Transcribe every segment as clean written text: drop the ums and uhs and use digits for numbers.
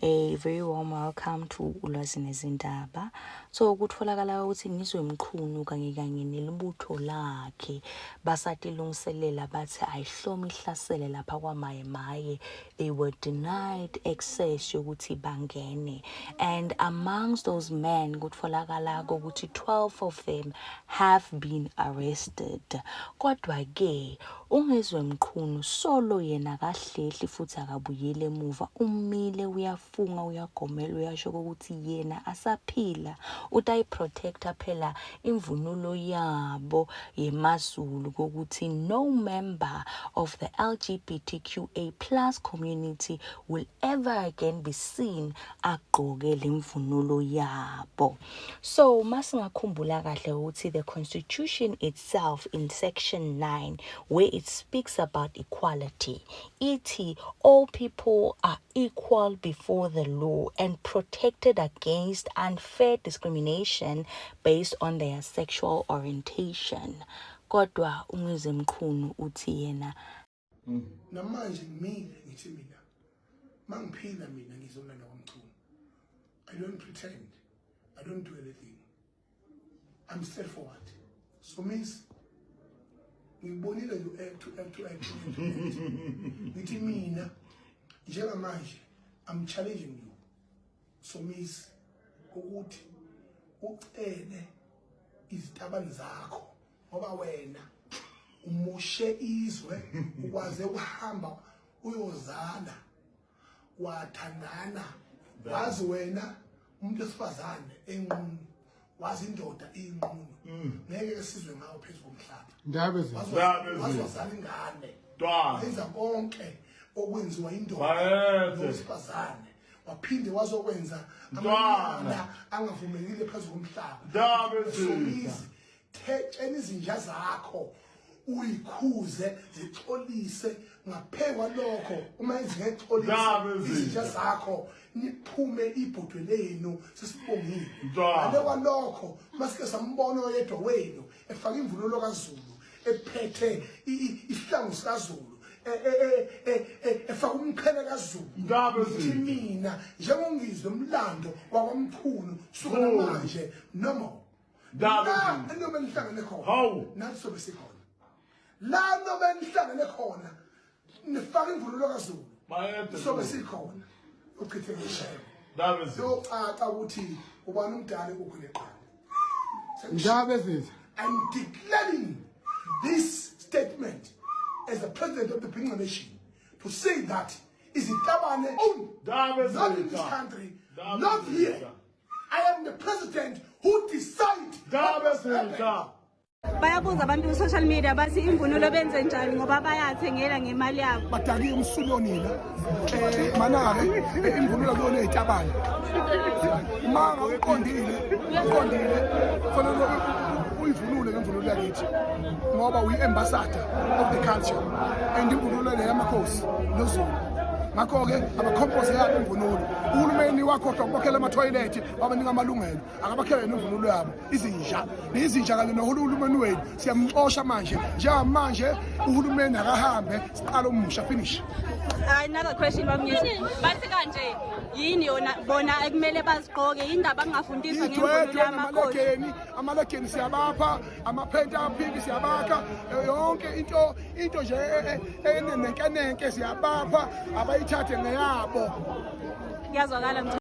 A very warm welcome to Ulwazi Nezindaba. So kutholakala ukuthi ngizwe Mqunu kanye nelibutho lakhe basatilungiselela bathi ayihloma ihlasele lapha kwaMaye. They were denied access yokuthi bangene, and amongst those men kutholakala ukuthi 12 of them have been arrested. Kodwa ke ungizwe Mqunu solo yena kahlehli futhi akabuyele emuva, umile uyafunga uyagomela uyasho ukuthi yena asaphila utayiprotecta phela imvunulo yabo yemaZulu kokuthi no member of the LGBTQA+ community will ever again be seen agqoke lemvunulo yabo. So masingakhumbula kahle ukuthi the constitution itself in section 9 where it speaks about equality, all people are equal before the law and protected against unfair discrimination based on their sexual orientation. Kodwa ungizwe Mqunu uthi yena namanje ngimile ngithi mina mangiphila mina ngizolanda kwaMqunu. I don't pretend, I don't do anything, I'm straightforward. So means ngibonile you act ngithi mina njengamanje I'm challenging you. So means ukuthi ucele izitabani zakho ngoba wena umushe izwe ukwaze uhamba uyozala wathandana wazi wena umuntu esifazane enqunu wazi indoda inqunu ngeke sizwe ngawo phezulu komhlaba ndaba wazozala ingane wenza konke okwenziwa indoda nesifazane waphinde wazokwenza amantwana angavumelekile phezulu komhlaba. So thecela izinja zakho uyikhuze zixolise ngaphekwa lokho uma izingexolisa izinja zakho niphume ibhodwe lenu sisibongile ngale kwalokho masike sambona oyedwa wenu efaka imvunulo kaZulu ephethe isihlangu sikaZulu efaka umqhele kaZulu mina njengongizwe umlando wakwaMqunu suka manje no la noma nihlangene khona nathi sobe sikhona la noma nihlangene khona nifaka imvunulo kaZulu sobe sikhona uchithe ngishayo socaca ukuthi ubani umdala kukhona eqala ndaba ezitha. I'm declaring this statement as the president of the Bhinqa Nation to say that is itabane own, not in this country, not here. I am the president who decides what must happen. Bayabuza abantu social media bathi imvunulo benze njani ngoba bayathengela ngemali yabo. Badaki umsulonina manake imvunulo kuyona ezitabane. Manga uqondile fanele uyivunule ngemvunulo yakithi ngoba uyi-ambassador of the culture and imvunulo le yamakhosi noZulu. Ngakho-ke abakhompoze yabo imvunulo uhulumeni wakhohlwa ukubakhela ama-toilet wabanika amalungelo akabakhele nemvunulo yabo izinja kanye nohulumeni wethu siyamxosha manje njengamanje uhulumeni akahambe siqala omusha finish. Another question bathi kanje yini yona bona ekumele bazigqoke indaba angafundiswa ngemvunulo yamakhosi. Amalekeni siyabapha amaphenta aphiki siyabakha yonke into nje enenkenenke siyabapha abayithathe ngeyabo. Kuyazwakala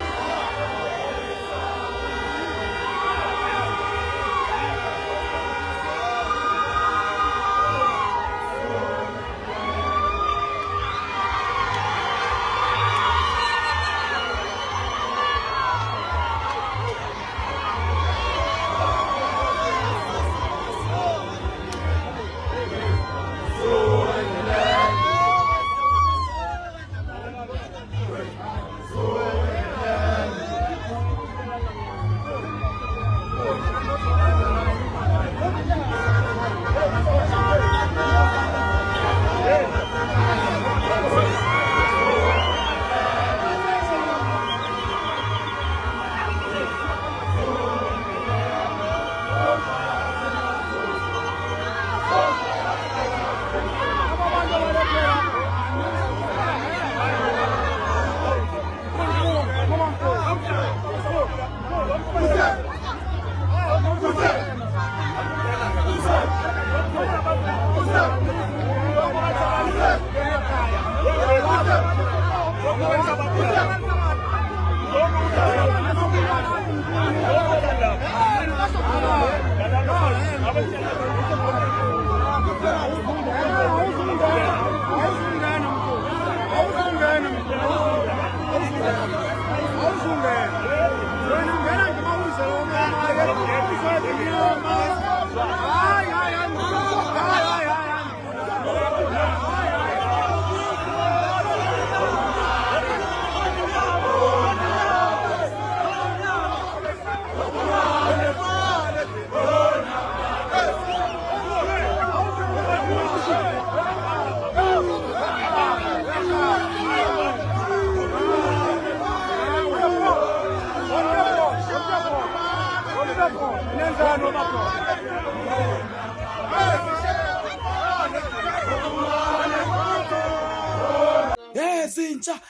Yes, intsha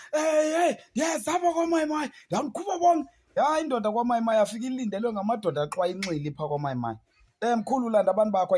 yes apha kwaMayimayi ndamkhupha bonke. Ya indoda kwaMayimayi afika ilindelwe ngamadoda axwa inxili phaa kwaMayimayi. Mkhulu ulanda abantu bakho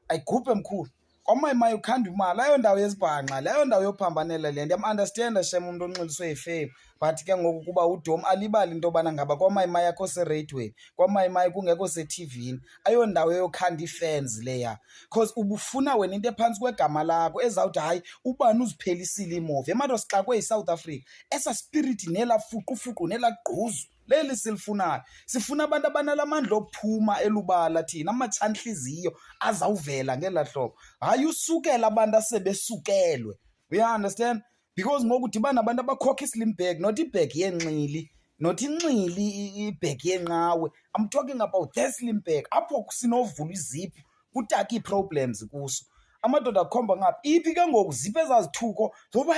ayigubhe mkhulu. KwaMayimayi ukhanda imali ayo ndawo yezibhanqa leyo ndawo yophambanela le ndiyam-understanda shem umuntu onxiliswe yifame but ke ngoku kuba udom alibali into yobana ngaba kwaMayimayi akho sereyidweni kwaMayimayi kungekho sethivini ayondawo yokhanda ii-fans leya because ubufuna wena into ephantsi kwegama lakho ezawuthi hayi ubani uziphelisile imovi emato sixakwe yiSouth Africa esa spiriti nela fuqufuqu nela gquzu leli silifunayo sifuna abantu abanala mandla ophuma elubala thina amatshantliziyo azawuvela ngela hlobo hayi usukela abantu asebesukelwe we understand because ngoku udibana abantu abakhokha islimbag not ibag yenxili not inxili ibag yenqawe. I'm talking about the slimbag apho sinovula iziphu kutaka ii-problems kuso amadoda akhomba ngaphi iphi ke ngoku ziphi ezazithuko zoba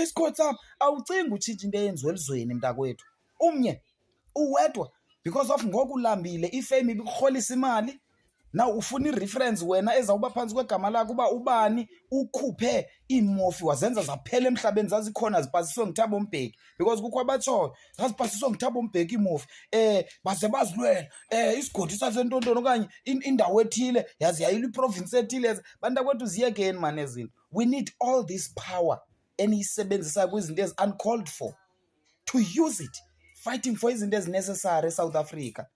isikhothi sam awucingi utshintsha into eyenziwe elizweni mntakwethu umnye uwedwa because of ngoku ulambile ifame ibikurholisa imali now ufuna i-reference wena ezawuba phantsi kwegama lakho uba ubani ukhuphe iimofi wazenza zaphela emhlabeni zazikhona zipasiswe nguThabo Mbeki because kukho abatshoyo zazipasiswe nguThabo Mbeki iimofi baze bazilwela isigodi sasentontoni okanye indawo ethile yazi yayilo iprovince ethile bantakwethu ziyekeni mani ezinto. We need all this power eniyisebenzisayo kwizinto ezi-uncalled for to use it fighting for izinto ezinecessary eSouth Africa.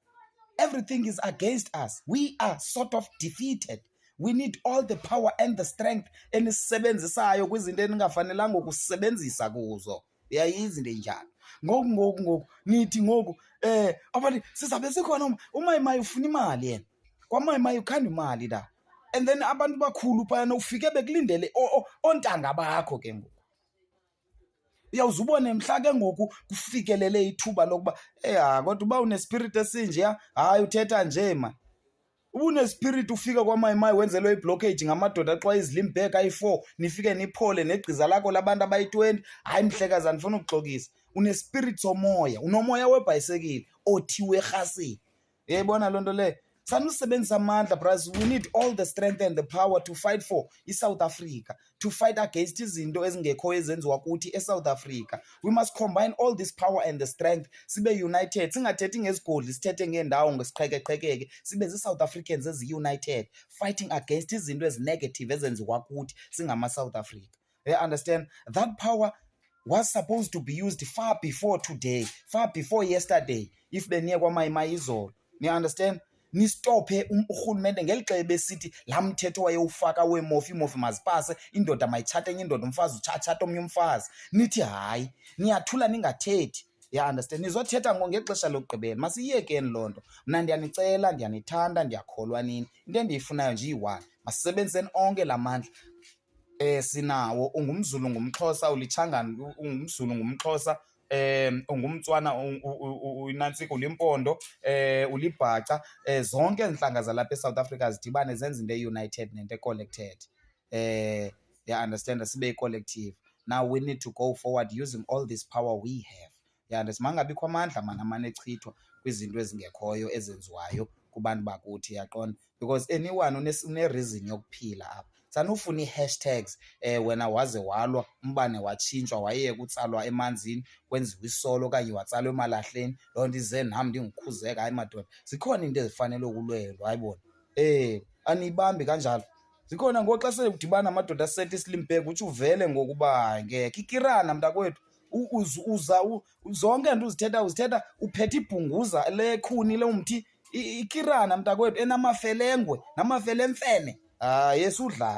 Everything is against us. We are sort of defeated. We need all the power and the strength enisisebenzisayo kwizinto eningafanelanga ukusebenzisa kuzo. Yayizi into enjalo. Ngoku nithi ngoku abathi sizabe sikhona uMayimayi ufuna imali yena. KwaMayimayi ukhanda imali la. And then abantu bakhulu phana ufike bekulindele ontanga bakho ke ngoku. Uyawuzubona mhla ke ngoku kufikelele ithuba lokuba kodwa uba unespirit esinje hayi uthetha nje man. Unespirit ufika kwaMayimayi wenzelwe iblockage ngamadoda axwa izlimbag ayi4 nifike niphole negqiza lakho labantu abayi20 hayi mhlekazi andifuna ukuxokisa. Unespirit somoya unomoya webhayisekile othiwe erhasini. Uyayibona lonto le sanusebenzisa amandla bros. We need all the strength and the power to fight for iSouth Africa, to fight against izinto ezingekho ezenziwa kuthi eSouth Africa. We must combine all this power and the strength sibe united. Singathethi ngezigodli sithethe ngeendawo ngesiqhekeqhekeke sibe zi-South Africans ezi-united fighting against izinto ezinegative ezenziwa kuthi singama-South Africa. You understand? That power was supposed to be used far before today, far before yesterday if beniye kwaMayimayi izolo. You understand? Nistophe urhulumente ngelixa besithi laa mthetho wayewufaka weemofi mazipase indoda mayitshate enye indoda umfazi utshata omnye umfazi nithi hayi niyathula ningathethi. Ya understand? Nizothetha ngexesha lokugqibela masiyekeni loo nto. Mna ndiyanicela ndiyanithanda ndiyakholwa nini into endiyifunayo nje iyi-one masisebenziseni onke la mandla sinawo. UngumZulu ngumXhosa uliChangani ungumZulu ngumXhosa ungumTswana uNantsika uliMpondo uliBhaca zonke izinhlanga zalapha eSouth Africa zidibane zenza into e-united nento e-collected. You understand? Sibe collective. Now we need to go forward using all this power we have. Ya ndimangabikho amandla mana amane echithwa kwizinto ezingekhoyo ezenziwayo kubantu bakuthi yaqonda because anyone une-reason yokuphila apha. Sanufuna ii-hashtags wena waze walwa umbane watshintshwa wayeka utsalwa emanzini kwenziwa isolo okanye watsalwa emalahleni loo nto ize nam ndingikhuzeka hayi madoda zikhona into ezifanele ukulwelwa hayibona aniyibambi kanjalo zikhona ngoku xa sekudibana amadoda asetha islimbag utsho uvele ngokuba ngekho ikirana mntakwethu uza zonke nto uzithetha uphethe ibhunguza lekhuni lomthi ikirana mntakwethu enamafelengwe namafelemfene. Hayi esudlala.